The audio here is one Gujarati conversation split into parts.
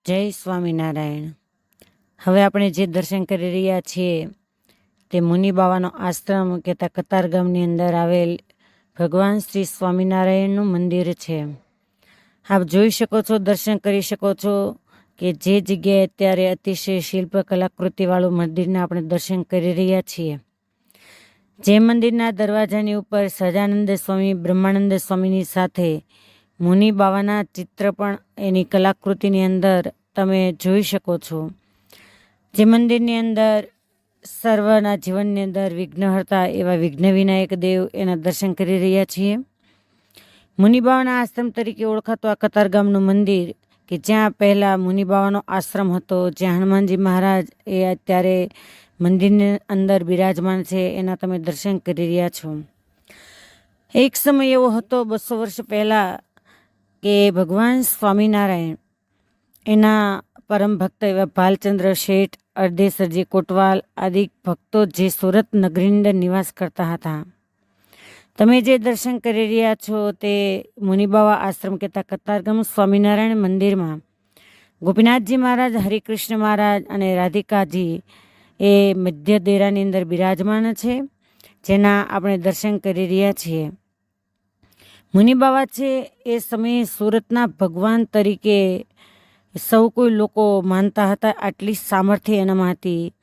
જય સ્વામિનારાયણ. હવે આપણે જે દર્શન કરી રહ્યા છીએ તે મુનિ બાવાનો આશ્રમ કહેતા કતારગામની અંદર આવેલ ભગવાન શ્રી સ્વામિનારાયણનું મંદિર છે. આપ જોઈ શકો છો, દર્શન કરી શકો છો કે જે જગ્યાએ અત્યારે અતિશય શિલ્પ કલાકૃતિવાળું મંદિરના આપણે દર્શન કરી રહ્યા છીએ. જે મંદિરના દરવાજાની ઉપર સહજાનંદ સ્વામી, બ્રહ્માનંદ સ્વામીની સાથે મુનિ બાવાના ચિત્ર પણ એની કલાકૃતિની અંદર તમે જોઈ શકો છો. જે મંદિરની અંદર સર્વના જીવનની અંદર વિઘ્નહર્તા એવા વિઘ્ન વિનાયક દેવ એના દર્શન કરી રહ્યા છીએ. મુનિ બાવાના આશ્રમ તરીકે ઓળખાતો આ કતારગામનું મંદિર કે જ્યાં પહેલાં મુનિ બાવાનો આશ્રમ હતો, જ્યાં હનુમાનજી મહારાજ એ અત્યારે મંદિરની અંદર બિરાજમાન છે, એના તમે દર્શન કરી રહ્યા છો. એક સમય એવો હતો 200 વર્ષ પહેલાં કે ભગવાન સ્વામિનારાયણ એના પરમ ભક્ત એવા ભાલચંદ્ર શેઠ, અર્ધેસરજી કોટવાલ આદિ ભક્તો જે સુરત નગરીની અંદર નિવાસ કરતા હતા. તમે જે દર્શન કરી રહ્યા છો તે મુનિબાવા આશ્રમ કહેતા કતારગામ સ્વામિનારાયણ મંદિરમાં ગોપીનાથજી મહારાજ, હરિકૃષ્ણ મહારાજ અને રાધિકાજી એ મધ્ય દેરાની અંદર બિરાજમાન છે, જેના આપણે દર્શન કરી રહ્યા છીએ. મુનિ બાવા છે એ સમયે સુરતના ભગવાન તરીકે સૌ કોઈ લોકો માનતા હતા. આટલી સામર્થ્ય એનામાં હતી.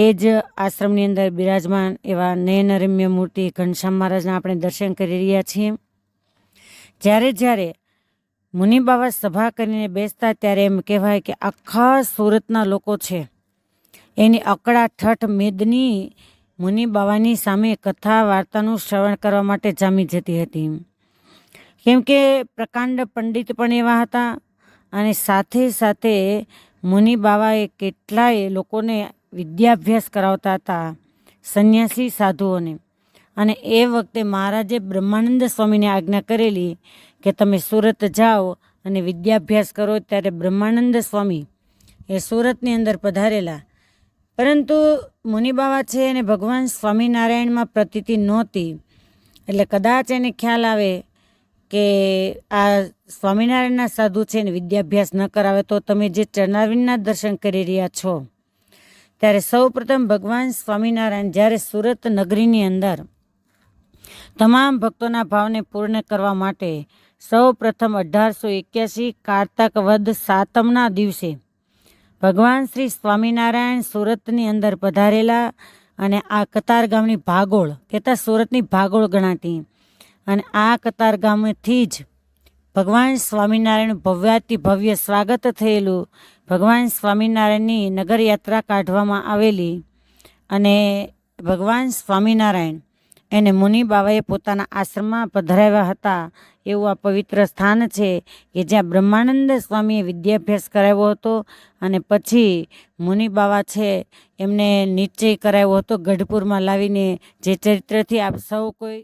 એ જ આશ્રમની અંદર બિરાજમાન એવા નયનરમ્ય મૂર્તિ ઘનશ્યામ મહારાજના આપણે દર્શન કરી રહ્યા છીએ. જ્યારે મુનિ બાવા સભા કરીને બેસતા ત્યારે એમ કહેવાય કે આખા સુરતના લોકો છે એની અકળા ઠઠ મેદની મુનિ બાવાની સામે કથા વાર્તાનું શ્રવણ કરવા માટે જામી જતી હતી. કેમ કે પ્રકાંડ પંડિત પણ એવા હતા અને સાથે સાથે મુનિ બાવાએ કેટલાય લોકોને વિદ્યાભ્યાસ કરાવતા હતા, સંન્યાસી સાધુઓને. અને એ વખતે મહારાજે બ્રહ્માનંદ સ્વામીને આજ્ઞા કરેલી કે તમે સુરત જાઓ અને વિદ્યાભ્યાસ કરો. ત્યારે બ્રહ્માનંદ સ્વામી એ સુરતની અંદર પધારેલા, પરંતુ મુનિ બાવા છે અને ભગવાન સ્વામિનારાયણમાં પ્રતીતિ નહોતી. એટલે કદાચ એને ખ્યાલ આવે કે આ સ્વામિનારાયણના સાધુ છે ને વિદ્યાભ્યાસ ન કરાવે તો તમે જે ચરણારવિંદના દર્શન કરી રહ્યા છો. ત્યારે સૌ પ્રથમ ભગવાન સ્વામિનારાયણ જ્યારે સુરત નગરીની અંદર તમામ ભક્તોના ભાવને પૂર્ણ કરવા માટે સૌ પ્રથમ 1881 કારતક વદ સાતમના દિવસે ભગવાન શ્રી સ્વામિનારાયણ સુરતની અંદર પધારેલા. અને આ કતારગામની ભાગોળ કહેતા સુરતની ભાગોળ ગણાતી. અને આ કતારગામથી જ ભગવાન સ્વામિનારાયણ ભવ્યાતિ ભવ્ય સ્વાગત થયેલું. ભગવાન સ્વામિનારાયણની નગરયાત્રા કાઢવામાં આવેલી અને ભગવાન સ્વામિનારાયણ એને મુનિ બાવાએ પોતાના આશ્રમમાં પધરાવ્યા હતા. એવું આ પવિત્ર સ્થાન છે કે જ્યાં બ્રહ્માનંદ સ્વામીએ વિદ્યાભ્યાસ કરાવ્યો હતો અને પછી મુનિ બાવા છે એમને નિશ્ચય કરાવ્યો હતો ગઢપુરમાં લાવીને, જે ચરિત્રથી આપ સૌ કોઈ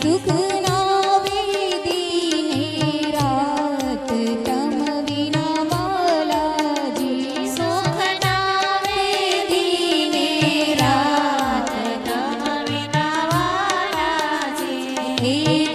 સુખ ના વેદીને રાત તમ વિના બાલાજી સુખ ના વેદીને રાત તમ વિના વાલાજી. હે